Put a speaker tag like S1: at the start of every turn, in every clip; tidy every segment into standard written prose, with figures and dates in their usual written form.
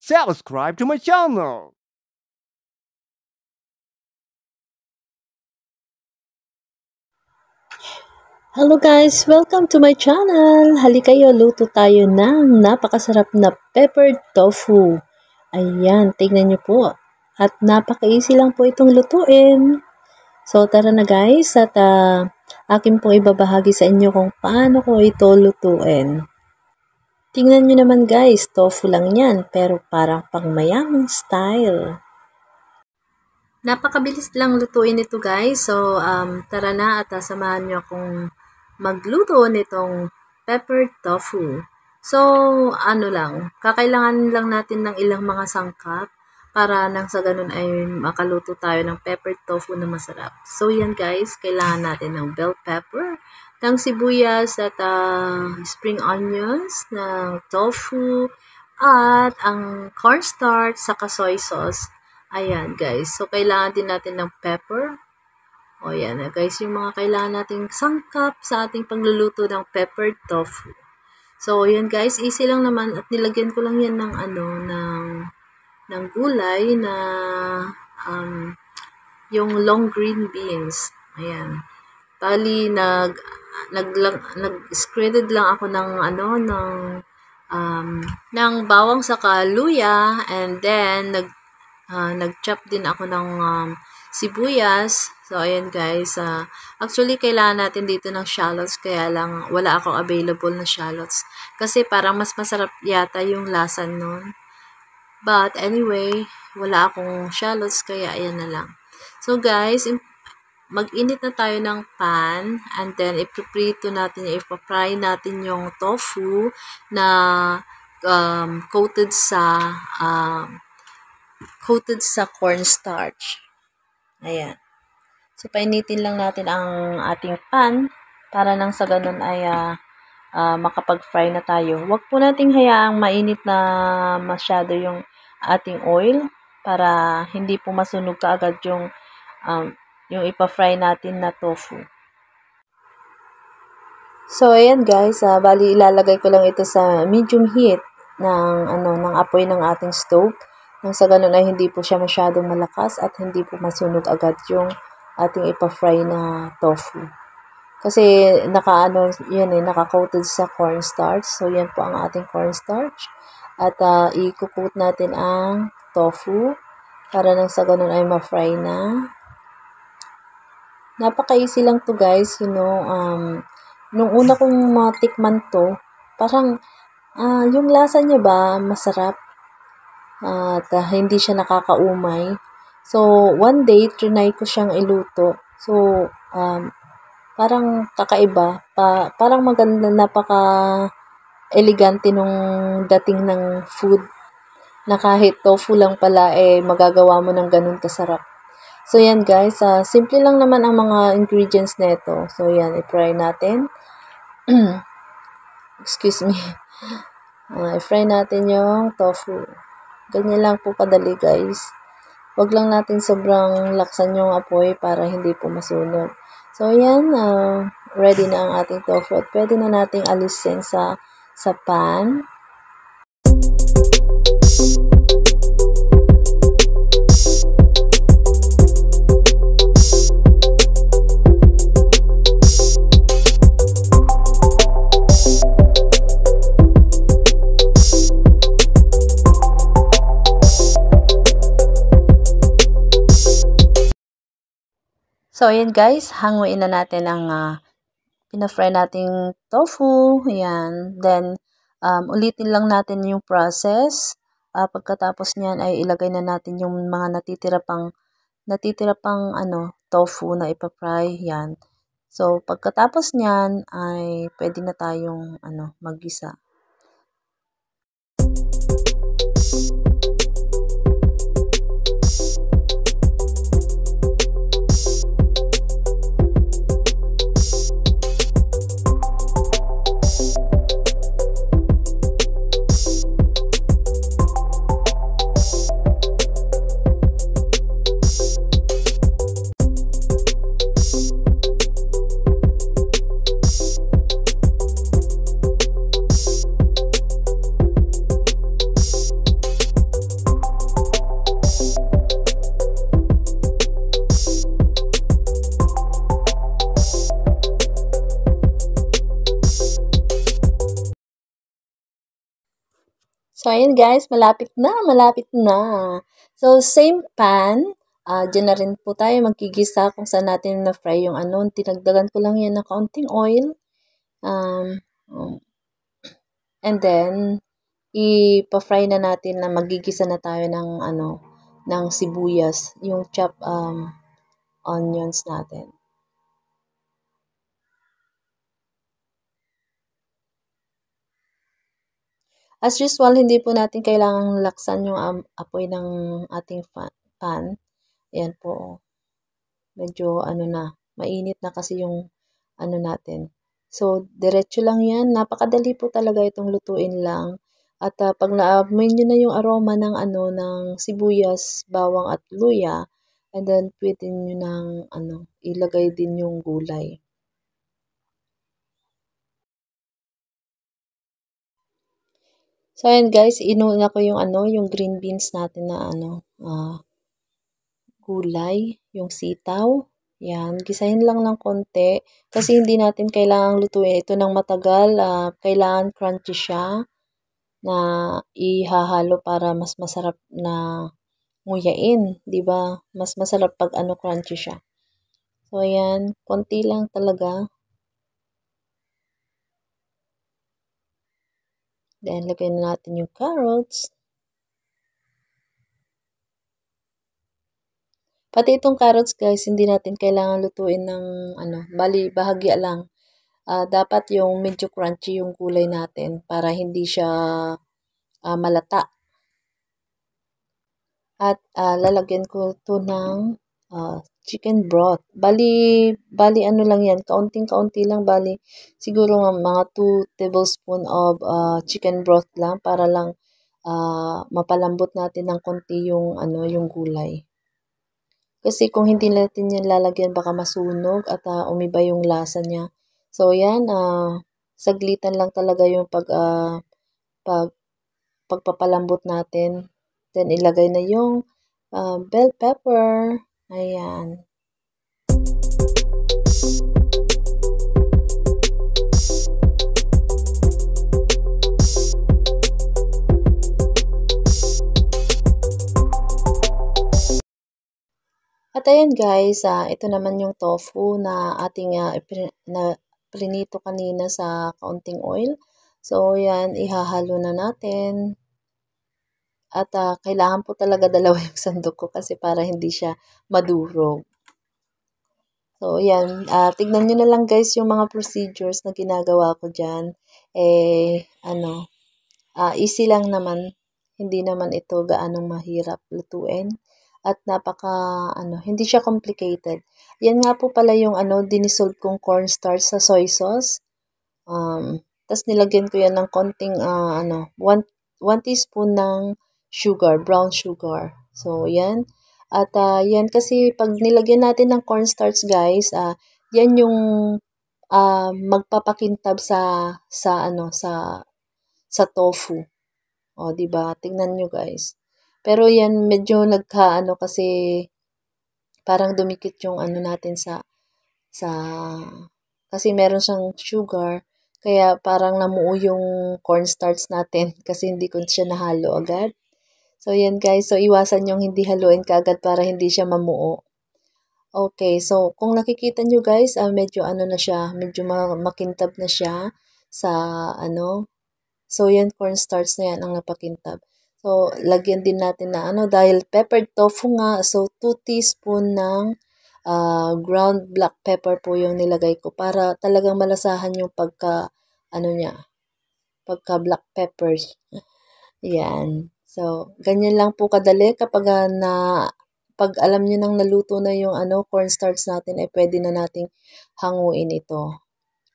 S1: subscribe to my channel.
S2: Hello guys! Welcome to my channel! Halikayo, luto tayo ng napakasarap na peppered tofu. Ayan, tignan nyo po. At napaka-easy lang po itong lutuin. So tara na guys, at akin po ibabahagi sa inyo kung paano ko ito lutuin. Tingnan nyo naman guys, tofu lang yan, pero parang pangmayamang style. Napakabilis lang lutuin ito guys. So tara na at samahan nyo akong magluto nitong peppered tofu. So, kakailangan lang natin ng ilang mga sangkap para nang sa ganun ay makaluto tayo ng peppered tofu na masarap. So, yan guys, kailangan natin ng bell pepper, ng sibuyas at spring onions, ng tofu, at ang cornstarch saka soy sauce. Ayan guys, so kailangan din natin ng pepper. O yan na guys, yung mga kailangan nating sangkap sa ating pagluluto ng peppered tofu. So yan guys, easy lang naman at nilagyan ko lang yan ng ng gulay na yung long green beans. Ayan. Bali nag-shredded lang ako ng ng bawang saka luya, and then nag-chop din ako ng sibuyas. So, ayan guys. Actually, kailangan natin dito ng shallots. Kaya lang, wala akong available na shallots. Kasi parang mas masarap yata yung lasa nun. But, anyway, wala akong shallots. Kaya, ayan na lang. So, guys, mag-init na tayo ng pan. And then, ipiprito natin, ipapry natin yung tofu na coated sa cornstarch. Ayan. So, painitin lang natin ang ating pan para nang sa ganun ay makapag-fry na tayo. Huwag po nating hayaang mainit na masyado yung ating oil para hindi po masunog kaagad yung ipa-fry natin na tofu. So, ayan guys, bali ilalagay ko lang ito sa medium heat ng apoy ng ating stove. Nang sa ganun ay hindi po siya masyadong malakas at hindi po masunog agad yung ating ipa-fry na tofu. Kasi naka-coated sa cornstarch. So, yan po ang ating cornstarch. At i-coat natin ang tofu para nang sa ganun ay ma-fry na. Napaka-easy lang to guys, nung una kong matikman to, parang yung lasa niya ba masarap at hindi siya nakakaumay. So, one day, trinay ko siyang iluto. So, parang kakaiba. Parang maganda, napaka-elegante nung dating ng food. Na kahit tofu lang pala, magagawa mo ng ganun kasarap. So, yan guys. Simple lang naman ang mga ingredients nito. So, yan. I-fry natin. Excuse me. I-fry natin yung tofu. Ganyan lang po kadali guys. Huwag lang natin sobrang laksan yung apoy para hindi po masunog. So, yan. Ready na ang ating tofu. At pwede na nating alisin sa pan. So, ayan guys, hanguin na natin ang pina-fry nating tofu. Ayan. Then, ulitin lang natin yung process. Pagkatapos niyan ay ilagay na natin yung mga natitira pang tofu na ipa-fry. Yan. So, pagkatapos niyan ay pwede na tayong maggisa. So, ayun guys, malapit na, malapit na. So, same pan, dyan na rin po tayo magigisa kung saan natin na-fry yung ano. Tinagdagan ko lang yan ng kaunting oil. Um, and then, ipa-fry na natin na magigisa na tayo ng ano, ng sibuyas, yung chopped onions natin. As usual, hindi po natin kailangang laksan yung apoy ng ating pan. Ayan po. Medyo ano na, mainit na kasi yung ano natin. So, diretso lang yan. Napakadali po talaga itong lutuin lang. At pag naamoy nyo na yung aroma ng ano, ng sibuyas, bawang at luya, and then pwede nyo ng ano, ilagay din yung gulay. So, ayan guys, inuna ko yung ano, yung green beans natin na ano, gulay, yung sitaw. Yan, gisahin lang ng konti kasi hindi natin kailangang lutuin ito ng matagal. Kailangan crunchy siya na ihahalo para mas masarap na nguyain, 'di ba? Mas masarap pag ano crunchy siya. So ayan, konti lang talaga. Then lagyan na natin yung carrots. Pati itong carrots guys, hindi natin kailangan lutuin ng ano, bali bahagya lang. Dapat yung medyo crunchy yung gulay natin para hindi siya malata. At lalagyan ko to ng chicken broth. Bali ano lang yan, kaunting-kaunti lang. Bali siguro mga 2 tablespoon of chicken broth lang para lang mapalambot natin ng konti yung ano yung gulay. Kasi kung hindi natin yan lalagyan baka masunog at umiba yung lasa niya. So yan, saglitan lang talaga yung pag pagpapalambot natin. Then ilagay na yung bell pepper. Ayan. At ayan guys, ito naman yung tofu na ating na prinito kanina sa kaunting oil. So yan, ihahalo na natin. At kailangan po talaga dalawa yung sandok ko kasi para hindi siya madurog. So yan, tignan nyo na lang guys yung mga procedures na ginagawa ko dyan. Ano, easy lang naman. Hindi naman ito gaanong mahirap lutuin. At hindi siya complicated. Yan nga po pala yung dinisolve kong cornstarch sa soy sauce. Tapos nilagyan ko yan ng konting, 1 teaspoon ng sugar, brown sugar. So, yan. At yan kasi pag nilagyan natin ng cornstarch guys, yan yung magpapakintab sa tofu. O, di ba? Tingnan nyo guys. Pero yan medyo kasi parang dumikit yung natin sa kasi meron siyang sugar kaya parang namuo yung cornstarch natin kasi hindi ko siya nahalo agad. So yan guys, so iwasan yung hindi haluin kaagad para hindi siya mamuo. Okay, so kung nakikita nyo guys, medyo na siya, medyo makintab na siya sa so yan cornstarch na yan ang napakintab. So lagyan din natin na dahil peppered tofu nga, so 2 teaspoon ng ground black pepper po yung nilagay ko para talagang malasahan yung pagka black pepper. Yan. So, ganyan lang po kadali kapag pag alam niyo nang naluto na yung cornstarch natin ay pwede na nating hanguin ito.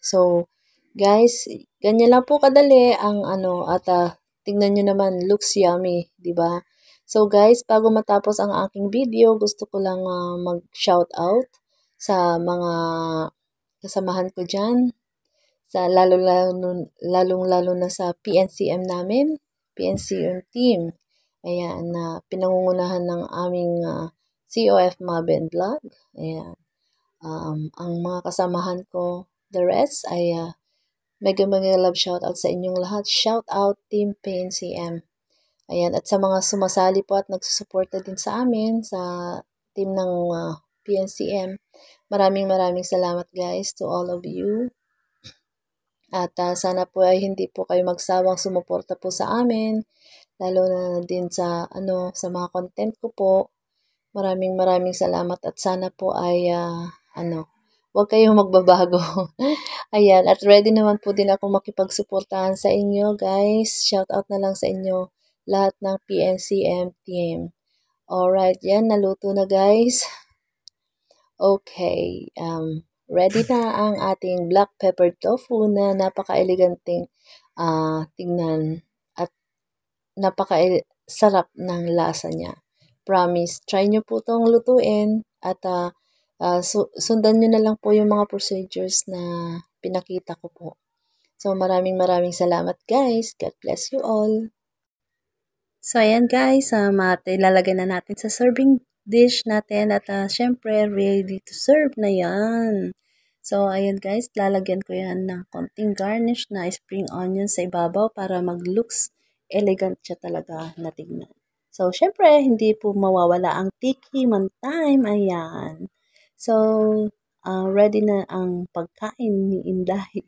S2: So, guys, ganyan lang po kadali ang at tingnan niyo naman, looks yummy, 'di ba? So guys, bago matapos ang aking video, gusto ko lang mag-shout out sa mga kasamahan ko diyan, sa lalong-lalo na sa PNCM namin, PNCM team. Ayan, na pinangungunahan ng aming COF Maben Vlog. Ayan. Ang mga kasamahan ko, the rest ay mega love shout out sa inyong lahat. Shout out Team PNCM. Ayan, at sa mga sumasali po at nagsusuporta din sa amin sa team ng PNCM, maraming salamat guys to all of you. At sana po ay hindi po kayo magsawang sumuporta po sa amin, lalo na din sa sa mga content ko po. Maraming salamat at sana po ay huwag kayong magbabago. Ayan, at ready naman po din ako makipagsuportahan sa inyo, guys. Shout out na lang sa inyo lahat ng PNCM team. Alright, yan, naluto na guys. Okay, ready na ang ating black pepper tofu na napaka-eleganteng tingnan at napaka-sarap ng lasa niya. Promise, try nyo po itong lutuin at sundan nyo na lang po yung mga procedures na pinakita ko po. So, maraming salamat guys. God bless you all. So, ayan guys, ilalagay na natin sa serving dish natin at syempre, ready to serve na yan. So, ayan guys, lalagyan ko yan ng konting garnish na spring onion sa ibabaw para mag-looks elegant siya talaga na tignan. So, syempre, hindi po mawawala ang tiki man time. Ayan. So, ready na ang pagkain ni Inday.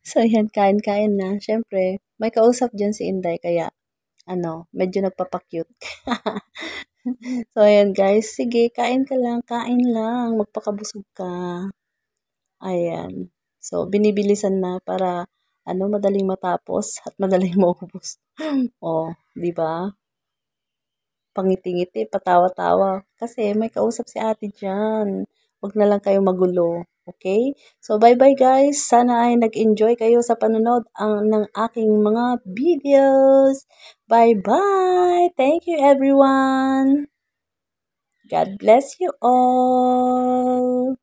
S2: So, ayan, kain-kain na. Syempre, may kausap dyan si Inday, kaya medyo nagpapakyut. So, ayan guys. Sige, kain lang. Magpakabusog ka. Ayan. So, binibilisan na para, madaling matapos at madaling maubos. Oh, di ba? Pangiti-ngiti, patawa-tawa. Kasi may kausap si ate dyan. Huwag na lang kayo magulo. Okay? So, bye-bye guys. Sana ay nag-enjoy kayo sa panonood ng aking mga videos. Bye-bye. Thank you everyone. God bless you all.